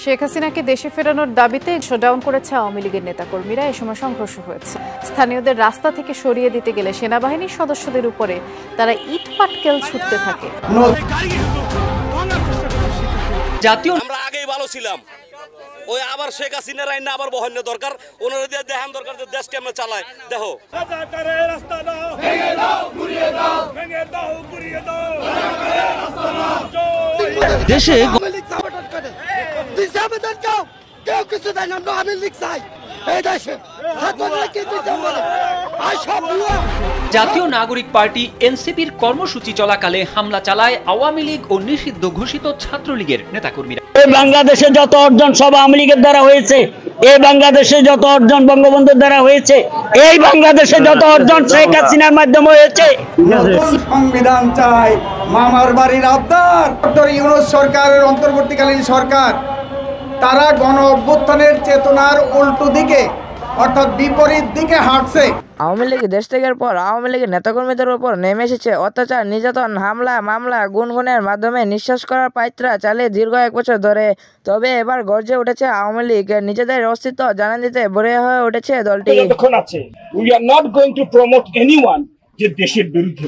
শেখ হাসিনাকে দেশে ফেরানোর দাবিতে শোডাউন করেছে আওয়ামী লীগের নেতাকর্মীরা। এ সময় সংঘর্ষ হয়েছে। স্থানীয়দের রাস্তা থেকে সরিয়ে দিতে গেলে সেনাবাহিনীর সদস্যদের উপরে তারা ইট পাটকেল ছুটতে থাকে। জাতীয় আমরা আগেই ভালো ছিলাম, ওই আবার শেখ হাসিনার আইন আবার বহন্য দরকার, ওনারা দিয়ে দেখান দরকার যে দেশকে আমরা চালাই। দেখো দেশে জাতীয় নাগরিক পার্টি এনসিপির কর্মসূচি চলাকালে হামলা চালায় আওয়ামী লীগ ও নিষিদ্ধ ঘোষিত ছাত্রলীগের নেতাকর্মীরা। বাংলাদেশে যত অর্জন সব আওয়ামী লীগের দ্বারা হয়েছে, এই বাংলাদেশে যত অর্জন বঙ্গবন্ধুর দ্বারা হয়েছে, এই বাংলাদেশে যত অর্জন শেখ হাসিনার মাধ্যমে হয়েছে। সংবিধান চাই, মামার বাড়ির আবদার। ডক্টর ইউনূস সরকারের অন্তর্বর্তীকালীন সরকার তারা গণ অভ্যুত্থানের চেতনার উল্টো দিকে অর্থাৎ বিপরীত দিকে হাঁটছে। আওয়ামী লীগ দেশ ত্যাগের পর আওয়ামী লীগের নেতাকর্মীদের উপর নেমে এসেছে অত্যাচার, নির্যাতন, হামলা, মামলা, গুনগুনের মাধ্যমে নিঃশ্বাস করার পায়তারা চালিয়ে দীর্ঘ 1 বছর ধরে। তবে এবার গর্জে উঠেছে আওয়ামী লীগ, নিজেদের অস্তিত্ব জানান দিতে ভরে হয়ে উঠেছে দলটি। যে দেশের বিরুদ্ধে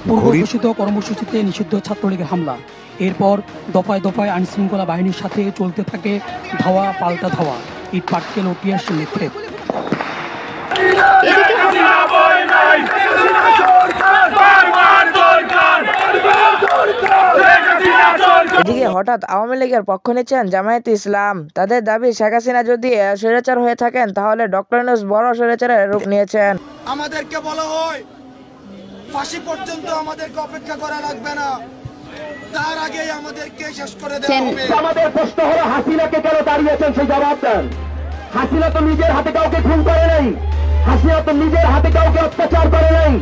পূর্ব ঘোষিত কর্মসূচিতে নিষিদ্ধ ছাত্রলীগের হামলা, এরপর দফায় দফায় আইনশৃঙ্খলা বাহিনীর সাথে চলতে থাকে ধাওয়া পাল্টা ধাওয়া, ইট পাটকেল ও টিয়ারশেল নিক্ষেপ। এদিকে হঠাৎ আওয়ামী লীগের পক্ষ নিচ্ছেন জামায়াতে ইসলাম। তাদের দাবি, শেখ হাসিনা যদি স্বৈরাচার হয়ে থাকেন তাহলে ডক্টর ইউনূস বড় স্বৈরাচারের রূপ নিয়েছেন। আমাদেরকে বলা হয় ফাঁসি পর্যন্ত আমাদেরকে অপেক্ষা করা লাগবে না, তার আগেই আমাদেরকে শেষ করে দেওয়া হবে। আমাদের প্রশ্ন হলো, হাসিনাকে কেন দাঁড়িয়েছেন সেই জবাব দেন। হাসিনা তো নিজের হাতে কাউকে খুন করে নাই, হাসিনা তো নিজের হাতে কাউকে অত্যাচার করে নাই।